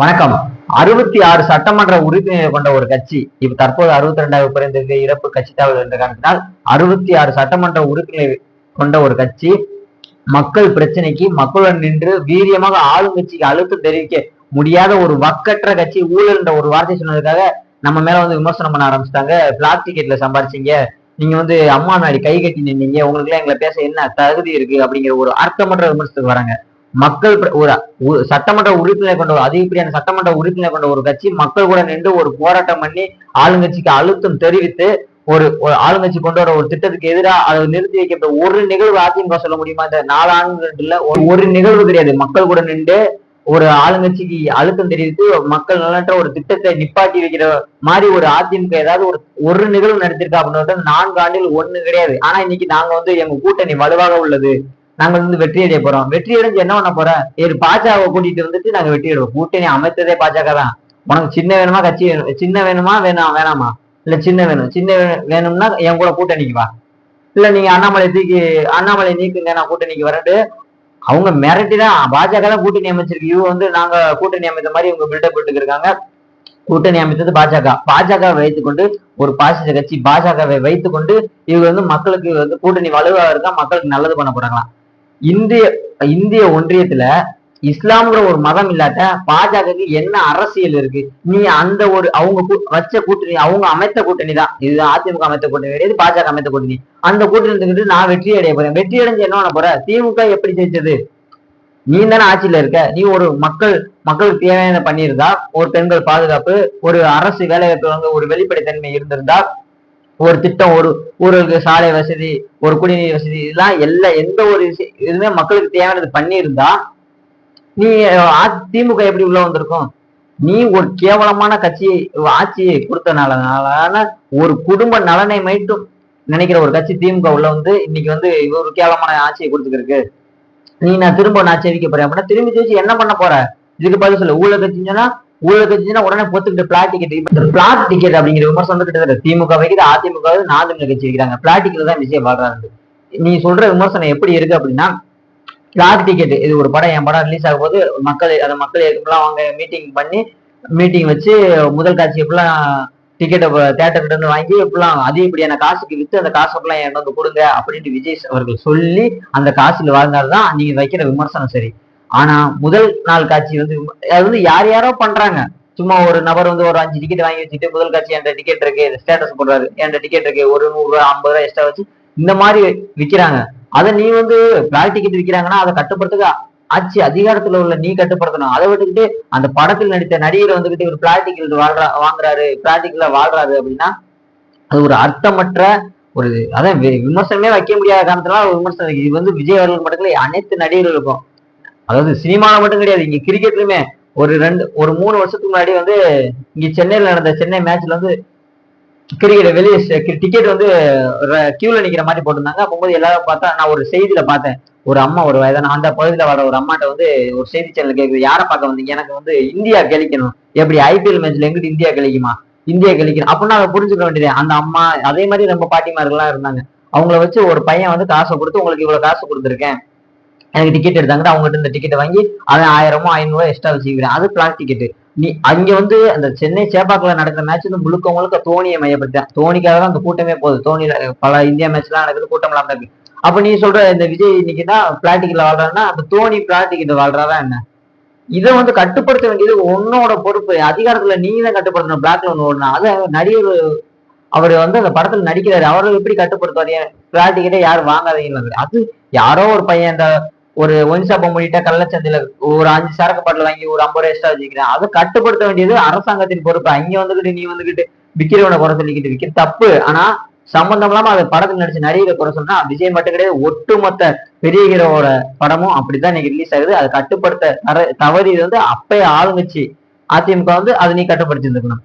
வணக்கம். 66 சட்டமன்ற உறுப்பினரை கொண்ட ஒரு கட்சி இப்ப தற்போது 62வது குறைந்திருக்க இறப்பு கட்சி தாவல் என்ற காரணத்தினால் 66 சட்டமன்ற உறுப்பினரை கொண்ட ஒரு கட்சி மக்கள் பிரச்சனைக்கு மக்களுடன் நின்று வீரியமாக ஆளுங்கட்சிக்கு அழுத்தம் தெரிவிக்க முடியாத ஒரு வக்கற்ற கட்சி ஊழல் என்ற ஒரு வார்த்தை சொன்னதுக்காக நம்ம மேல விமர்சனம் பண்ண ஆரம்பிச்சிட்டாங்க. பிளாக் டிக்கெட்ல சம்பாரிச்சீங்க, நீங்க அம்மா நாடி கை கட்டி நின்னீங்க, உங்களுக்கு எல்லாம் எங்களை பேச என்ன தகுதி இருக்கு அப்படிங்கிற ஒரு அர்த்தமற்ற விமர்சனத்துக்கு வராங்க. மக்கள் ஒரு சட்டமன்ற உறுப்பினர் கொண்ட அதிகப்படியான சட்டமன்ற உறுப்பினர் கொண்ட ஒரு கட்சி மக்கள் கூட நின்று ஒரு போராட்டம் பண்ணி ஆளுங்கட்சிக்கு அழுத்தம் தெரிவித்து ஒரு ஆளுங்கட்சி கொண்டு வர ஒரு திட்டத்துக்கு எதிராக அதை நிறுத்தி வைக்கப்பட்ட ஒரு நிகழ்வு அதிமுக சொல்ல முடியுமா? இந்த 4 ஆண்டுல ஒரு நிகழ்வு கிடையாது. மக்கள் கூட நின்று ஒரு ஆளுங்கட்சிக்கு அழுத்தம் தெரிவித்து மக்கள் நலன்ற ஒரு திட்டத்தை நிப்பாட்டி வைக்கிற மாதிரி ஒரு அதிமுக ஏதாவது ஒரு நிகழ்வு நடத்திருக்கா அப்படின்னு 4 ஆண்டில் ஒண்ணு கிடையாது. ஆனா இன்னைக்கு நாங்க எங்க கூட்டணி வலுவாக உள்ளது, நாங்க வெற்றி அடைய போறோம். வெற்றி அடைஞ்சு என்ன பண்ண போற? பாஜக கூட்டிட்டு வந்துட்டு நாங்க வெற்றி அடைவோம். கூட்டணி அமைத்ததே பாஜக தான். உனக்கு சின்ன வேணுமா கட்சி சின்ன வேணுமா வேணாமா? இல்ல சின்ன வேணும்னா என் கூட கூட்டணிக்கு வா, இல்ல நீங்க அண்ணாமலை நீக்குங்க, நான் கூட்டணிக்கு வரட்டு அவங்க மிரட்டிதான் பாஜக தான் கூட்டணி அமைச்சிருக்கு. இவங்க நாங்க கூட்டணி அமைத்த மாதிரி இவங்க பில்டப் போட்டு இருக்காங்க. கூட்டணி அமைத்தது பாஜக வைத்துக்கொண்டு ஒரு பாசிச கட்சி பாஜகவை வைத்துக்கொண்டு இவங்க மக்களுக்கு கூட்டணி வலுவாக இருக்கா, மக்களுக்கு நல்லது பண்ண போறாங்களாம். இந்திய ஒன்றியத்துல இஸ்லாம்ங்கிற ஒரு மதம் இல்லாட்ட பாஜகக்கு என்ன அரசியல் இருக்கு? நீ அந்த அவங்க வச்ச கூட்டணி, அவங்க அமைத்த கூட்டணி தான் இது. அதிமுக அமைத்த கூட்டணி கிடையாது, பாஜக அமைத்த கூட்டணி. அந்த கூட்டணி இருந்துக்கிட்டு நான் வெற்றி அடைய போறேன். வெற்றி அடைஞ்சு என்ன பண்ண போற? திமுக எப்படி ஜெயிச்சது? நீ தானே ஆட்சியில இருக்க. நீ ஒரு மக்களுக்கு தேவையான பண்ணியிருந்தா, ஒரு பெண்கள் பாதுகாப்பு, ஒரு அரசு வேலைவாய்ப்பு, ஒரு வெளிப்படைத்தன்மை இருந்திருந்தா, ஒரு திட்டம், ஒரு ஊருக்கு சாலை வசதி, ஒரு குடிநீர் வசதி, இதெல்லாம் எந்த ஒரு இதுவுமே மக்களுக்கு தேவையானது பண்ணியிருந்தா நீ திமுக எப்படி உள்ள வந்திருக்கும்? நீ ஒரு கேவலமான ஆட்சியை கொடுத்தனால ஒரு குடும்ப நலனை மட்டும் நினைக்கிற ஒரு கட்சி திமுக உள்ள இன்னைக்கு ஒரு கேவலமான ஆட்சியை கொடுத்துருக்கு. நான் திரும்ப ஆட்சி அறிவிக்க போறேன் அப்படின்னா திரும்பி ஜெயிச்சு என்ன பண்ண போற? இதுக்கு பதில் சொல்ல. ஊழல் கட்சின்னா உடனே பொத்துக்கிட்டு பிளாட் டிக்கெட் அப்படிங்கிற விமர்சனம் கிட்டத்தட்ட திமுக வைக்குது, அதிமுக 4 கட்சி வைக்கிறாங்க. பிளாட் டிக்கெட் தான் விஜய் வாழ்றாரு. நீ சொல்ற விமர்சனம் எப்படி இருக்கு அப்படின்னா, பிளாக் டிக்கெட் இது ஒரு படம், என் படம் ரிலீஸ் ஆகும் போது மக்கள் ஏற்கனவே அவங்க மீட்டிங் வச்சு முதல் காட்சி எப்படிலாம் டிக்கெட்டை தேட்டர்கிட்ட இருந்து வாங்கி எப்படிலாம் அதிகப்படியான காசுக்கு வித்து அந்த காசு எல்லாம் என் கொடுங்க அப்படின்ட்டு விஜய் அவர்கள் சொல்லி அந்த காசுல வாழ்ந்தால்தான் நீங்க வைக்கிற விமர்சனம் சரி. ஆனா முதல் நாள் காட்சி அது யார் யாரோ பண்றாங்க. சும்மா ஒரு நபர் ஒரு 5 டிக்கெட் வாங்கி வச்சுட்டு முதல் காட்சி என்ற டிக்கெட் இருக்கு ஸ்டேட்டஸ் போடுறாரு, என்ற டிக்கெட் இருக்கு, ஒரு 100 ரூபாய் 50 ரூபாய் எக்ஸ்ட்ரா வச்சு இந்த மாதிரி விற்கிறாங்க. அதை நீ பிளாக் டிக்கெட் விற்கிறாங்கன்னா அதை கட்டுப்படுத்துக்க ஆட்சி அதிகாரத்துல உள்ள நீ கட்டுப்படுத்தணும். அதை விட்டுக்கிட்டு அந்த படத்தில் நடித்த நடிகர் ஒரு பிளாக் டிக்கெட் வாங்குறாரு, பிளாக் டிக்கெட்ல வாழ்றாரு அப்படின்னா அது ஒரு அர்த்தமற்ற ஒரு அதான் விமர்சனமே வைக்க முடியாத காரணத்தினால ஒரு விமர்சனம். இது விஜய் அவர்கள் மட்டும் இல்லை, அனைத்து நடிகர்களுக்கும், அதாவது சினிமாவில் மட்டும் கிடையாது, இங்க கிரிக்கெட்லயுமே ஒரு 3 வருஷத்துக்கு முன்னாடி இங்க சென்னையில நடந்த சென்னை மேட்ச்ல கிரிக்கெட் வெளியே டிக்கெட் கியூல நிக்கிற மாதிரி போட்டிருந்தாங்க. அப்போது எல்லாரும் பார்த்தா நான் ஒரு செய்தியில பார்த்தேன், ஒரு அம்மா ஒரு வயதான அந்த பகுதியில வர ஒரு அம்மாட்ட ஒரு செய்தி சேனல் கேட்குது, யாரை பார்க்க வந்தீங்க? எனக்கு இந்தியா கழிக்கணும். எப்படி IPL மேட்ச்ல எங்கிட்டு இந்தியா கழிக்குமா? இந்தியா கழிக்கணும் அப்படின்னா அதை புரிஞ்சுக்க வேண்டியது. அந்த அம்மா அதே மாதிரி ரொம்ப பாட்டிமார்கள்லாம் இருந்தாங்க. அவங்கள வச்சு ஒரு பையன் காசை கொடுத்து உங்களுக்கு இவ்வளவு காசு கொடுத்துருக்கேன், எனக்கு டிக்கெட் எடுத்தாங்க, அவங்ககிட்ட இந்த டிக்கெட்டை வாங்கி அவன் 1000 500 எக்ஸ்ட்ரா வச்சுக்கிறேன், அது பிளாக் டிக்கெட். நீ அங்க அந்த சென்னை சேப்பாக்குல நடக்கிற மேட்ச் முழுக்க தோனியை மையப்படுத்தேன். தோனிக்காக தான் அந்த கூட்டமே போகுது. தோனியில பல இந்தியா மேட்ச் எல்லாம் நடக்குது, கூட்டம் எல்லாம் இருக்கு. அப்ப நீ சொல்ற இந்த விஜய் இன்னைக்கு தான் பிளாக் டிக்கெட்ல வாழ்றாருன்னா அந்த தோனி பிளாக் டிக்கெட் வாழ்றாரா என்ன? இதை கட்டுப்படுத்த வேண்டியது உன்னோட பொறுப்பு. அதிகாரத்துல நீ தான் கட்டுப்படுத்தணும். பிளாக்ல ஓடணும். அது நடிகர் அவர் அந்த படத்துல நடிக்கிறாரு, அவர்கள் எப்படி கட்டுப்படுத்துவாரு? பிளாக் டிக்கெட்டே யாரும் வாங்காதீங்க. அது யாரோ ஒரு பையன் இந்த ஒரு ஒயின் ஷாப்பை மூடிட்டா கள்ளச்சந்தையில ஒரு 5 சரக்கு பாட்டில் வாங்கி ஒரு 50 ரூபாய் எக்ஸ்ட்ரா வச்சுக்கிறேன், அதை கட்டுப்படுத்த வேண்டியது அரசாங்கத்தின் பொறுப்பு. அங்க நீ விக்கிறவனை குறை சொல்லிக்கிட்டு விற்கிற தப்பு. ஆனா சம்பந்தம் இல்லாம அதை படத்தில் நடிச்சு நடிகரை குறை சொன்னா விஜய் மட்டும் கிடையாது, ஒட்டுமொத்த பெரிய ஹீரோவோட படமும் அப்படித்தான் இன்னைக்கு ரிலீஸ் ஆகுது. அதை கட்டுப்படுத்த தவறி அப்பய ஆளுங்கட்சி அதிமுக அதை நீ கட்டுப்படுத்தி இருந்துக்கணும்.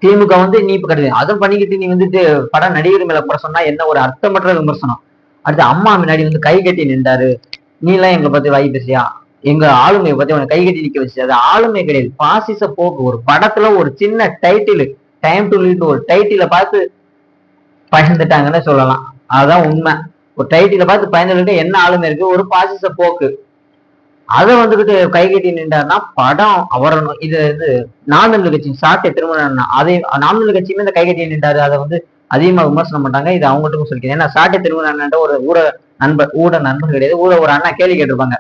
திமுக நீ இப்ப கிடையாது அதை பண்ணிக்கிட்டு நீ படம் நடிகர் மேல குறை சொன்னா என்ன ஒரு அர்த்தமற்ற விமர்சனம். அடுத்து அம்மா முன்னாடி கை கட்டி நின்றாரு, நீ எல்லாம் எங்களை பத்தி வாங்கி பேசியா? எங்க ஆளுமையை பத்தி உனக்கு கை கட்டி நிக்க வச்சு, அது ஆளுமை கிடையாது, பாசிச போக்கு. ஒரு படத்துல ஒரு சின்ன டைட்டில், டைம் டு லீட் ஒரு டைட்டில பார்த்து பயந்துட்டாங்கன்னு சொல்லலாம். அதுதான் உண்மை. ஒரு டைட்டில பார்த்து பயந்துட்டு என்ன ஆளுமை இருக்கு? ஒரு பாசிச போக்கு. அதை வந்துகிட்டு கை கட்டி நின்றாருன்னா படம் அவரை இது நாம் தமிழர் கட்சி சாட்டை திருமணம் அதே நாம் தமிழர் கட்சியுமே இந்த கை கட்டி நின்றாரு. அதை வந்து அதிகமா விமர்சனம் பண்றாங்க. இது அவங்ககிட்ட சொல்லிக்கிறேன். ஏன்னா சாட்டை திருமணம் ஒரு ஊட நண்பர் கிடையாது. ஒரு அண்ணா கேள்வி கேட்டிருப்பாங்க.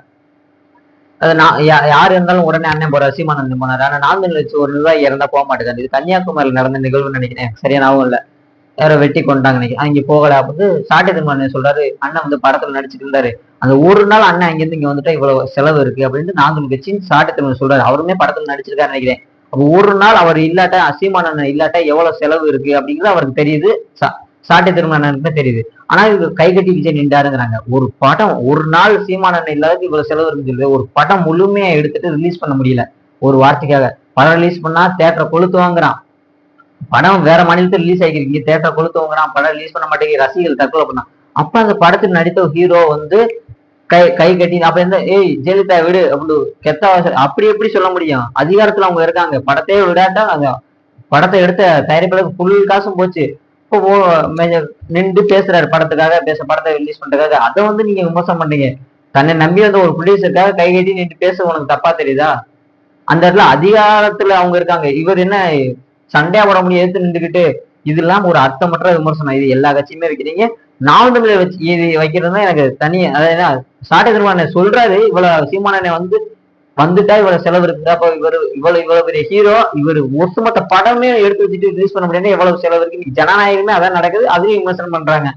அது நான் யார் இருந்தாலும் உடனே அண்ணன் போறாரு, சீமானந்தன் போனாரு. ஆனா நாம் தமிழர் கட்சி ஒரு நிர்வாகி இறந்தா போக மாட்டேங்காரு. இது கன்னியாகுமரியில் நடந்த நிகழ்வுன்னு நினைக்கிறேன், சரியா ஞாபகம் இல்ல. யாரோ வெட்டி கொண்டாங்க நினைக்கிறேன். அங்க போகல அப்படின்னு சாட்டை திருமணம் சொல்றாரு. அண்ணன் வந்து படத்துல நடிச்சுட்டு இருந்தாரு. அந்த ஒரு நாள் அண்ணன் அங்கிருந்து இங்க வந்துட்டா இவ்வளவு செலவு இருக்கு அப்படின்னு நாம் தமிழர் கட்சின்னு சாட்டை திருமணம் சொல்றாரு. அவருமே படத்துல நடிச்சிருக்காரு நினைக்கிறேன். அப்ப ஒரு நாள் அவர் இல்லாட்டா, சீமானந்தன் இல்லாட்டா எவ்வளவு செலவு இருக்கு அப்படிங்கிறது அவருக்கு தெரியுது, சாட்டை திருமணம் தெரியுது. ஆனா இது கை கட்டி விஜய் நின்றாருங்கிறாங்க. ஒரு படம் ஒரு நாள் சீமானந்தன் இல்லாத இவ்வளவு செலவு இருக்குன்னு சொல்லுது. ஒரு படம் முழுமையா எடுத்துட்டு ரிலீஸ் பண்ண முடியல ஒரு வார்த்தைக்காக. படம் ரிலீஸ் பண்ணா தேட்டரை கொளுத்துவாங்கிறான். படம் வேற மாநிலத்தில் ரிலீஸ் ஆகிருக்கீங்க, தேட்டரை கொளுத்துவாங்கிறான். படம் ரிலீஸ் பண்ண மாட்டேங்குது, ரசிகர்கள் தற்கொலை பண்ணான். அப்ப அந்த படத்தில் நடித்த ஹீரோ வந்து கை கட்டி அப்ப எந்த ஜெயலலிதா விடு அப்படி கெத்த அப்படி எப்படி சொல்ல முடியும்? அதிகாரத்துல அவங்க இருக்காங்க. படத்தையே விடாட்டா அந்த படத்தை எடுத்த தயாரிப்பாளருக்கு ஃபுல் காசும் போச்சு. இப்போ நின்று பேசுறாரு படத்துக்காக, படத்தை ரிலீஸ் பண்றதுக்காக. அதை வந்து நீங்க விமர்சனம் பண்றீங்க. தன்னை நம்பி வந்த ஒரு ப்ரொடியூசருக்காக கை கட்டி நின்று பேச உனக்கு தப்பா தெரியுதா? அந்த இடத்துல அதிகாரத்துல அவங்க இருக்காங்க. இவர் என்ன சண்டையா போட முடியும் எடுத்து நின்றுக்கிட்டு? இதெல்லாம் ஒரு அர்த்தமற்ற விமர்சனம். இது எல்லா கட்சியுமே வைக்கிறீங்க. நாம் தமிழர் வச்சு இது வைக்கிறது தான் எனக்கு தனி. அதாவது சாட்டை திருமணம் சொல்றாரு, இவ்வளவு சீமானனை வந்து வந்துட்டா இவ்வளவு செலவு இருக்குதா? அப்ப இவ்வளவு பெரிய ஹீரோ, இவர் ஒட்டுமொத்த படமே எடுத்து வச்சுட்டு ரிலீஸ் பண்ண முடியாது, எவ்வளவு செலவு இருக்கு? ஜனநாயகமே அதான் நடக்குது. அதையும் விமர்சனம் பண்றாங்க.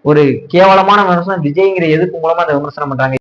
ஒரு கேவலமான விமர்சனம். விஜய்ங்கிற எதிர்ப்பு மூலமா அந்த விமர்சனம் பண்றாங்க.